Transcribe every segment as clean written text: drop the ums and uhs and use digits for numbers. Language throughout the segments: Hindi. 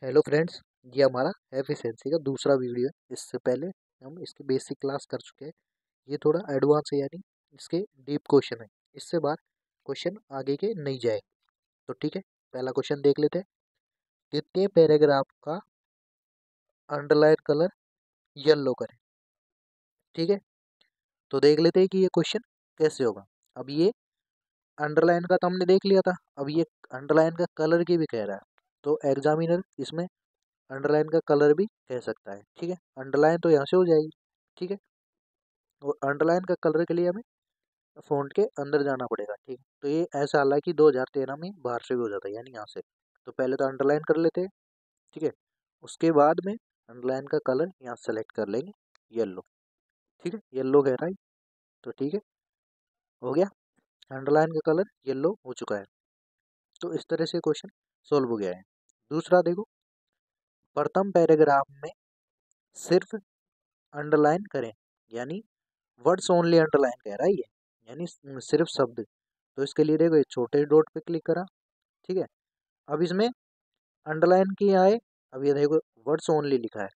हेलो फ्रेंड्स, ये हमारा एफिशिएंसी का दूसरा वीडियो है। इससे पहले हम इसकी बेसिक क्लास कर चुके हैं। ये थोड़ा एडवांस है, यानी इसके डीप क्वेश्चन है। इससे बाहर क्वेश्चन आगे के नहीं जाएंगे। तो ठीक है, पहला क्वेश्चन देख लेते हैं। द्वितीय पैराग्राफ का अंडरलाइन कलर येलो करें। ठीक है, तो देख लेते हैं कि ये क्वेश्चन कैसे होगा। अब ये अंडरलाइन का तो हमने देख लिया था, अब ये अंडरलाइन का कलर की भी कह रहा है। तो एग्जामिनर इसमें अंडरलाइन का कलर भी कह सकता है। ठीक है, अंडरलाइन तो यहाँ से हो जाएगी। ठीक है, और अंडरलाइन का कलर के लिए हमें फ़ॉन्ट के अंदर जाना पड़ेगा। ठीक है, तो ये ऐसा हालांकि 2013 में बाहर से भी हो जाता है, यानी यहाँ से। तो पहले तो अंडरलाइन कर लेते हैं। ठीक है, उसके बाद में अंडरलाइन का कलर यहाँ सेलेक्ट कर लेंगे, येलो। ठीक है, येलो कह रहा है, तो ठीक है, हो गया। अंडरलाइन का कलर येलो हो चुका है। तो इस तरह से क्वेश्चन सोल्व हो गया है। दूसरा देखो, प्रथम पैराग्राफ में सिर्फ अंडरलाइन करें, यानी वर्ड्स ओनली अंडरलाइन कह रहा है ये, यानी सिर्फ शब्द। तो इसके लिए देखो, ये छोटे डॉट पे क्लिक करा। ठीक है, अब इसमें अंडरलाइन किया है। अब ये देखो, वर्ड्स ओनली लिखा है।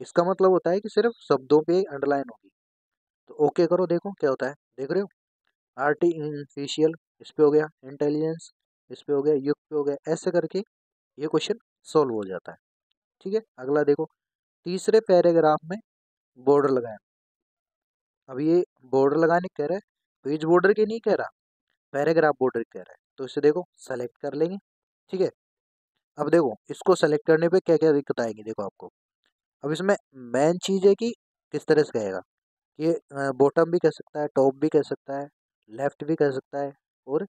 इसका मतलब होता है कि सिर्फ शब्दों पे अंडरलाइन होगी। तो ओके करो, देखो क्या होता है। देख रहे हो, आर्टिफिशियल इस पे हो गया, इंटेलिजेंस इस पे हो गया, युक्त पे हो गया, ऐसे करके ये क्वेश्चन सोल्व हो जाता है। ठीक है, अगला देखो, तीसरे पैराग्राफ में बॉर्डर लगाए। अब ये बॉर्डर लगाने कह रहा है, पेज बॉर्डर के नहीं कह रहा, पैराग्राफ बॉर्डर कह रहा है। तो इसे देखो सेलेक्ट कर लेंगे। ठीक है, अब देखो इसको सेलेक्ट करने पे क्या क्या दिक्कत आएगी, देखो आपको। अब इसमें मेन चीज है कि किस तरह से कहेगा। ये बॉटम भी कह सकता है, टॉप भी कह सकता है, लेफ्ट भी कह सकता है, और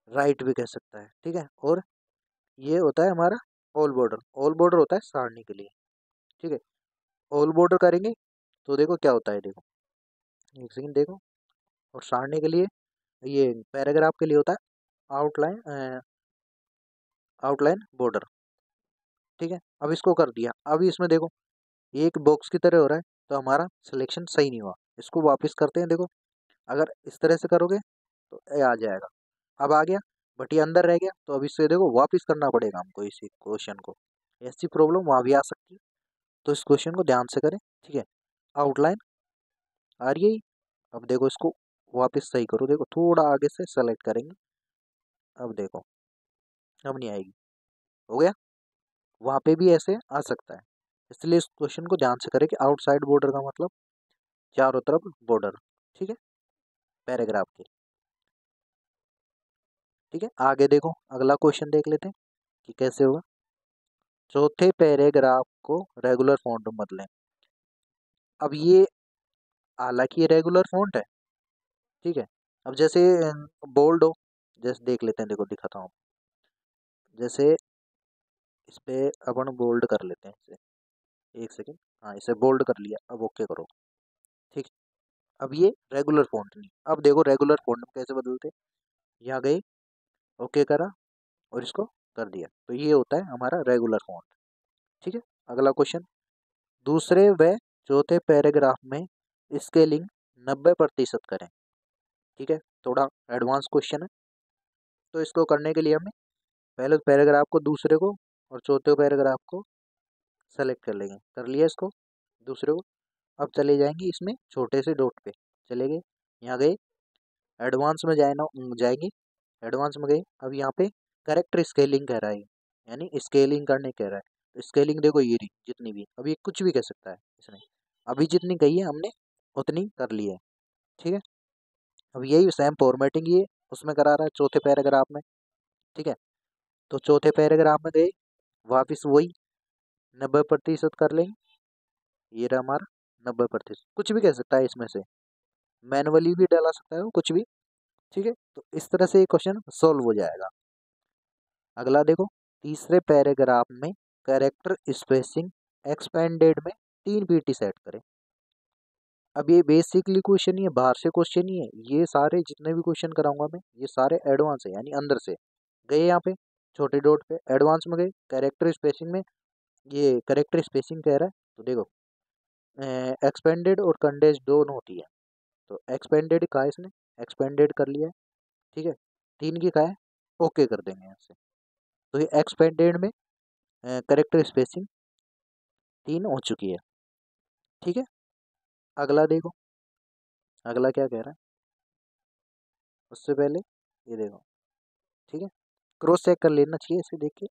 राइट भी कह सकता है। ठीक है, और ये होता है हमारा ऑल बॉर्डर। ऑल बॉर्डर होता है सारणी के लिए। ठीक है, ऑल बॉर्डर करेंगे तो देखो क्या होता है, देखो एक सेकंड देखो। और सारणी के लिए, ये पैराग्राफ के लिए होता है आउटलाइन, आउटलाइन बॉर्डर। ठीक है, अब इसको कर दिया। अब इसमें देखो, ये एक बॉक्स की तरह हो रहा है, तो हमारा सिलेक्शन सही नहीं हुआ। इसको वापस करते हैं। देखो, अगर इस तरह से करोगे तो ये आ जाएगा। अब आ गया, बट ये अंदर रह गया। तो अब इससे देखो वापस करना पड़ेगा हमको इसी क्वेश्चन को। ऐसी प्रॉब्लम वहाँ भी आ सकती है, तो इस क्वेश्चन को ध्यान से करें। ठीक है, आउटलाइन आ रही है। अब देखो इसको वापस सही करो। देखो थोड़ा आगे से सेलेक्ट करेंगे। अब देखो, अब नहीं आएगी। हो गया, वहाँ पे भी ऐसे आ सकता है। इसलिए इस क्वेश्चन को ध्यान से करें कि आउटसाइड बॉर्डर का मतलब चारों तरफ बॉर्डर। ठीक है, पैराग्राफ के। ठीक है, आगे देखो, अगला क्वेश्चन देख लेते हैं कि कैसे होगा। चौथे पैराग्राफ को रेगुलर फॉन्ट में बदलें। अब ये हालांकि ये रेगुलर फॉन्ट है। ठीक है, अब जैसे बोल्ड हो, जैसे देख लेते हैं, देखो दिखाता हूँ। जैसे इस पे अपन बोल्ड कर लेते हैं इसे, एक सेकेंड। हाँ, इसे बोल्ड कर लिया। अब ओके करो। ठीक है, अब ये रेगुलर फॉन्ट नहीं। अब देखो रेगुलर फॉन्ट में कैसे बदलते, यहाँ गए, ओके करा, और इसको कर दिया। तो ये होता है हमारा रेगुलर फॉन्ट। ठीक है, अगला क्वेश्चन, दूसरे व चौथे पैराग्राफ में स्केलिंग 90% करें। ठीक है, थोड़ा एडवांस क्वेश्चन है। तो इसको करने के लिए हमें पहले पैराग्राफ को, दूसरे को और चौथे पैराग्राफ को सेलेक्ट कर लेंगे। कर लिया इसको, दूसरे को। अब चले जाएंगे इसमें छोटे से डॉट पे, चले गए, यहाँ गए, एडवांस में जाएंगे। एडवांस में गए, अब यहाँ पे करेक्टर स्केलिंग कह रहा है, यानी स्केलिंग करने कह रहा है। तो स्केलिंग देखो ये रही जितनी भी, अब ये कुछ भी कह सकता है इसने। अभी जितनी कही है हमने उतनी कर ली है। ठीक है, अब यही सेम फॉर्मेटिंग ये उसमें करा रहा है चौथे पैराग्राफ में। ठीक है, तो चौथे पैराग्राफ में गए, वापिस वही 90% कर लेंगे। ये रहा हमारा 90%। कुछ भी कह सकता है इसमें से, मैनुअली भी डाला सकता है वो, कुछ भी। ठीक है, तो इस तरह से ये क्वेश्चन सोल्व हो जाएगा। अगला देखो, तीसरे पैराग्राफ में कैरेक्टर स्पेसिंग एक्सपेंडेड में 3 पीटी सेट करें। अब ये बेसिकली क्वेश्चन ही है, बाहर से क्वेश्चन ही है। ये सारे जितने भी क्वेश्चन कराऊंगा मैं, ये सारे एडवांस है, यानी अंदर से गए। यहाँ पे छोटे डॉट पे एडवांस में गए, कैरेक्टर स्पेसिंग में, ये कैरेक्टर स्पेसिंग कह रहा है। तो देखो, एक्सपेंडेड और कंडेंस्ड दोनों होती है। तो एक्सपेंडेड का है इसने, एक्सपेंडेड कर लिया है। ठीक है, 3 की का है, ओके कर देंगे यहाँ से। तो ये एक्सपेंडेड में करेक्टर स्पेसिंग 3 हो चुकी है। ठीक है, अगला देखो, अगला क्या कह रहा है, उससे पहले ये देखो। ठीक है, क्रॉस चेक कर लेना चाहिए इसे देख के।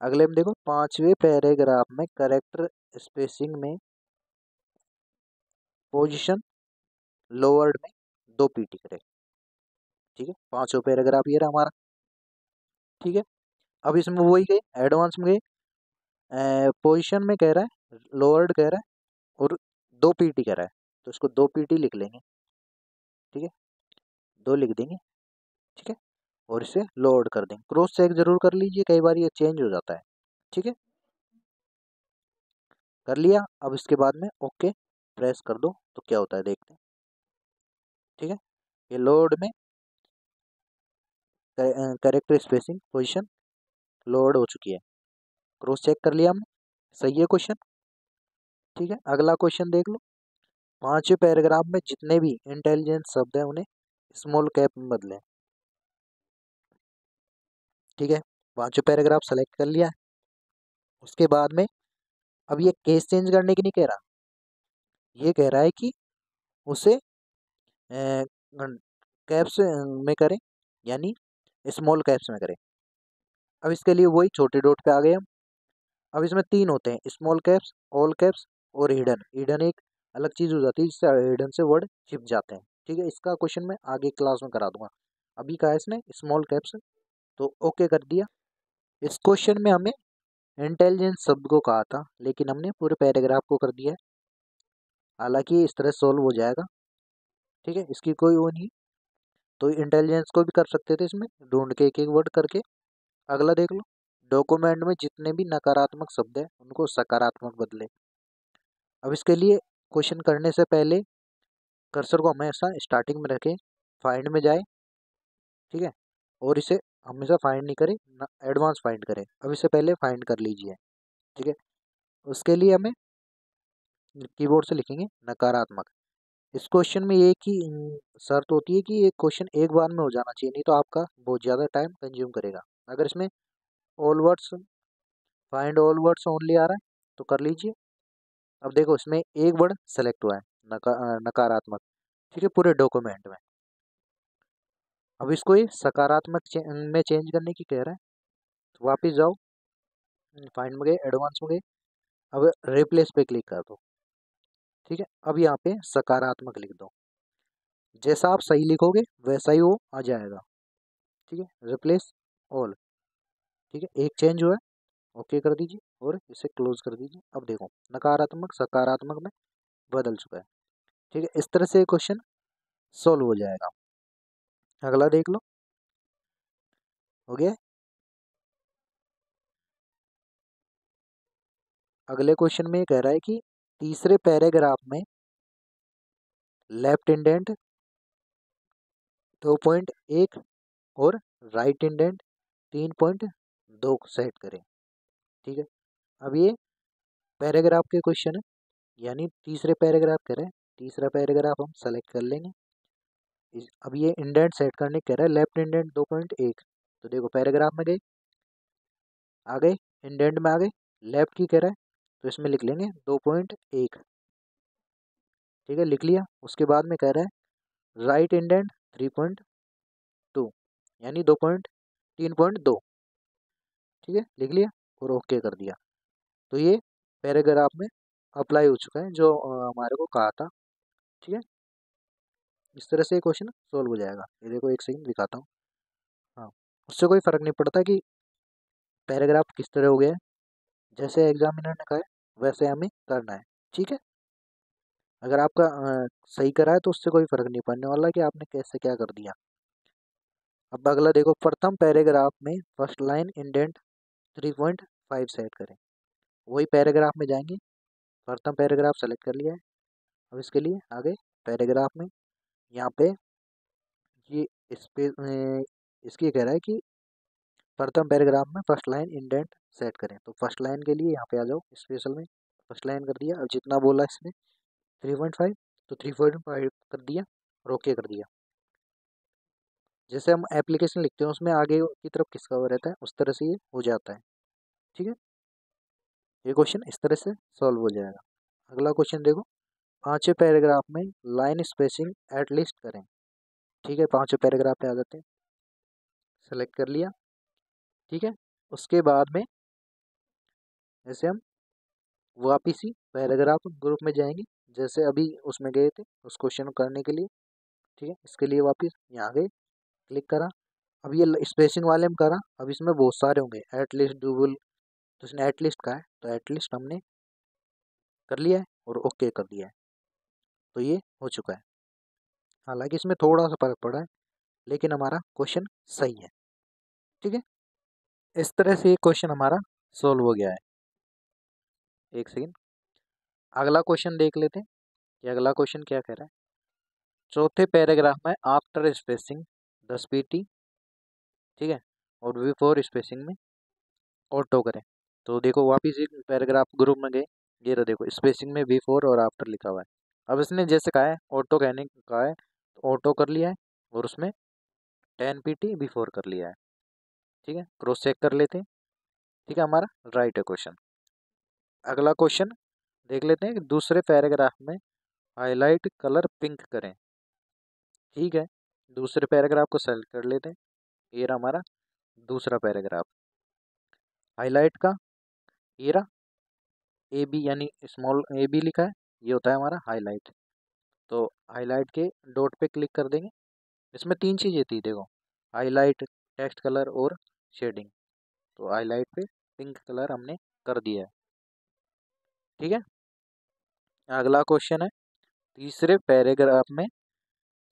अगले में देखो, 5वें पैराग्राफ में करेक्टर स्पेसिंग में पोजीशन लोअर्ड में 2 पीटी करें। ठीक है, 5वां पैराग्राफ ये रहा हमारा। ठीक है, अब इसमें वही गए, एडवांस में गए, पोजीशन में कह रहा है, लोअर्ड कह रहा है और 2 पीटी कह रहा है, तो इसको 2 पीटी लिख लेंगे। ठीक है, 2 लिख देंगे। ठीक है, और इसे लोड कर देंगे। क्रॉस चेक जरूर कर लीजिए, कई बार ये चेंज हो जाता है। ठीक है, कर लिया। अब इसके बाद में ओके प्रेस कर दो तो क्या होता है देखते हैं। ठीक है, ये लोड में करेक्टर स्पेसिंग पोजीशन लोड हो चुकी है। क्रॉस चेक कर लिया हमने, सही है क्वेश्चन। ठीक है, अगला क्वेश्चन देख लो। 5वें पैराग्राफ में जितने भी इंटेलिजेंस शब्द है उन्हें स्मॉल कैप में बदलें। ठीक है, 5वां पैराग्राफ सेलेक्ट कर लिया है। उसके बाद में अब ये केस चेंज करने की नहीं कह रहा, ये कह रहा है कि उसे कैप्स में करें, यानी स्मॉल कैप्स में करें। अब इसके लिए वही छोटे डॉट पे आ गए हम। अब इसमें 3 होते हैं, स्मॉल कैप्स, ऑल कैप्स और हिडन। हिडन एक अलग चीज़ हो जाती है जिससे हिडन से वर्ड छिप जाते हैं। ठीक है, इसका क्वेश्चन मैं आगे क्लास में करा दूंगा। अभी कहा है इसने स्मॉल कैप्स, तो ओके कर दिया। इस क्वेश्चन में हमें इंटेलिजेंस शब्द को कहा था, लेकिन हमने पूरे पैराग्राफ को कर दिया है। हालांकि इस तरह सॉल्व हो जाएगा। ठीक है, इसकी कोई वो नहीं, तो इंटेलिजेंस को भी कर सकते थे इसमें ढूंढ के एक एक वर्ड करके। अगला देख लो, डॉक्यूमेंट में जितने भी नकारात्मक शब्द है उनको सकारात्मक बदले। अब इसके लिए क्वेश्चन करने से पहले कर्सर को हमेशा स्टार्टिंग में रखें, फाइंड में जाए। ठीक है, और इसे हमेशा फाइंड नहीं करें, एडवांस फाइंड करें। अब इसे पहले फाइंड कर लीजिए। ठीक है, उसके लिए हमें कीबोर्ड से लिखेंगे नकारात्मक। इस क्वेश्चन में एक ही शर्त होती है कि ये क्वेश्चन एक बार में हो जाना चाहिए, नहीं तो आपका बहुत ज़्यादा टाइम कंज्यूम करेगा। अगर इसमें all words, find all words only आ रहा है तो कर लीजिए। अब देखो इसमें एक वर्ड सेलेक्ट हुआ है, नकारात्मक। ठीक है, पूरे डॉक्यूमेंट में। अब इसको ये सकारात्मक में चेंज करने की कह रहा है, तो वापस जाओ, फाइंड में गए, एडवांस में गए, अब रिप्लेस पे क्लिक कर दो। ठीक है, अब यहाँ पे सकारात्मक लिख दो। जैसा आप सही लिखोगे वैसा ही वो आ जाएगा। ठीक है, रिप्लेस ऑल। ठीक है, एक चेंज हुआ है, ओके कर दीजिए और इसे क्लोज कर दीजिए। अब देखो नकारात्मक सकारात्मक में बदल चुका है। ठीक है, इस तरह से क्वेश्चन सोल्व हो जाएगा। अगला देख लो, हो गया। अगले क्वेश्चन में ये कह रहा है कि तीसरे पैराग्राफ में लेफ्ट इंडेंट 2.1 और राइट इंडेंट 3.2 सेट करें। ठीक है, अब ये पैराग्राफ के क्वेश्चन है, यानी तीसरे पैराग्राफ कह रहे हैं। तीसरा पैराग्राफ हम सेलेक्ट कर लेंगे। अब ये इंडेंट सेट करने कह रहा है, लेफ्ट इंडेंट 2.1। तो देखो पैराग्राफ में गए, आ गए, इंडेंट में आ गए, लेफ्ट की कह रहा है तो इसमें लिख लेंगे 2.1। ठीक है, लिख लिया। उसके बाद में कह रहा है राइट इंडेंट 3.2, यानी 3.2। ठीक है, लिख लिया और ओके कर दिया। तो ये पैराग्राफ में अप्लाई हो चुका है जो हमारे को कहा था। ठीक है, इस तरह से क्वेश्चन सोल्व हो जाएगा। ये देखो एक सेकंड दिखाता हूँ। हाँ, उससे कोई फर्क नहीं पड़ता कि पैराग्राफ किस तरह हो गया है, जैसे एग्जामिनर ने कहा है वैसे हमें करना है। ठीक है, अगर आपका सही करा है तो उससे कोई फर्क नहीं पड़ने वाला कि आपने कैसे क्या कर दिया। अब अगला देखो, प्रथम पैराग्राफ में फर्स्ट लाइन इंडेंट 3.5 सेट करें। वही पैराग्राफ में जाएंगे, प्रथम पैराग्राफ सेलेक्ट कर लिया है। अब इसके लिए आगे पैराग्राफ में यहाँ पे ये इसकी कह रहा है कि प्रथम पैराग्राफ में फर्स्ट लाइन इंडेंट सेट करें। तो फर्स्ट लाइन के लिए यहाँ पे आ जाओ, स्पेशल में फर्स्ट लाइन कर दिया। अब जितना बोला इसने 3.5, तो 3.5 कर दिया और ओके कर दिया। जैसे हम एप्लीकेशन लिखते हैं उसमें आगे की तरफ किसका वो रहता है, उस तरह से ये हो जाता है। ठीक है, ये क्वेश्चन इस तरह से सॉल्व हो जाएगा। अगला क्वेश्चन देखो, पांचवें पैराग्राफ में लाइन स्पेसिंग एट लीस्ट करें। ठीक है, पांचवें पैराग्राफ पे आ जाते हैं, सेलेक्ट कर लिया। ठीक है, उसके बाद में जैसे हम वापिस ही पैराग्राफ ग्रुप में जाएंगे, जैसे अभी उसमें गए थे उस क्वेश्चन को करने के लिए। ठीक है, इसके लिए वापिस यहाँ गए, क्लिक करा। अब ये स्पेसिंग वाले में करा, अब इसमें बहुत सारे होंगे, एटलीस्ट डबल, तो इसने एटलीस्ट का है तो एटलीस्ट हमने कर लिया है और ओके कर दिया है, तो ये हो चुका है। हालांकि इसमें थोड़ा सा फर्क पड़ा है, लेकिन हमारा क्वेश्चन सही है। ठीक है, इस तरह से ये क्वेश्चन हमारा सोल्व हो गया है। एक सेकेंड, अगला क्वेश्चन देख लेते हैं कि अगला क्वेश्चन क्या कह रहा है। चौथे पैराग्राफ में आफ्टर स्पेसिंग 10 पीटी, ठीक है, और बिफोर स्पेसिंग में ऑटो करें। तो देखो वापिस एक पैराग्राफ ग्रुप में गए, ये रहा देखो स्पेसिंग में बिफोर और आफ्टर लिखा हुआ है। अब इसने जैसे कहा है ऑटो कहने का है, तो ऑटो कर लिया है और उसमें 10 पीटी बिफोर कर लिया है। ठीक है, क्रॉस चेक कर लेते हैं। ठीक है, हमारा राइट है क्वेश्चन। अगला क्वेश्चन देख लेते हैं कि दूसरे पैराग्राफ में हाईलाइट कलर पिंक करें। ठीक है, दूसरे पैराग्राफ को सेलेक्ट कर लेते हैं, ये रहा हमारा दूसरा पैराग्राफ। हाईलाइट का ये रहा ए बी, यानी स्मॉल ए बी लिखा है, ये होता है हमारा हाईलाइट। तो हाईलाइट के डॉट पे क्लिक कर देंगे। इसमें तीन चीज़ें थी देखो, हाईलाइट, टेक्स्ट कलर और शेडिंग। तो हाईलाइट पे पिंक कलर हमने कर दिया है। ठीक है, अगला क्वेश्चन है, तीसरे पैराग्राफ में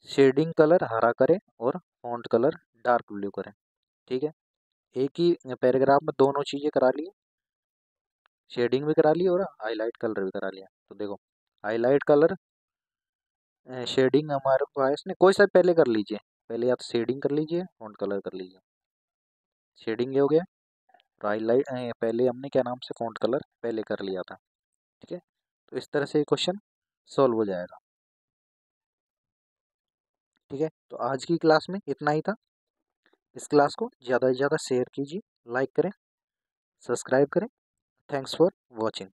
शेडिंग कलर हरा करें और फॉन्ट कलर डार्क ब्लू करें। ठीक है, एक ही पैराग्राफ में दोनों चीज़ें करा ली, शेडिंग भी करा ली और हाईलाइट कलर भी करा लिया। तो देखो हाईलाइट कलर शेडिंग हमारे पास इसने कोई सा पहले कर लीजिए, पहले या तो शेडिंग कर लीजिए, फॉन्ट कलर कर लीजिए। शेडिंग ये हो गया, और हाईलाइट पहले हमने क्या नाम से फॉन्ट कलर पहले कर लिया था। ठीक है, तो इस तरह से ये क्वेश्चन सॉल्व हो जाएगा। ठीक है, तो आज की क्लास में इतना ही था। इस क्लास को ज़्यादा से ज़्यादा शेयर कीजिए, लाइक करें, सब्सक्राइब करें। Thanks for watching.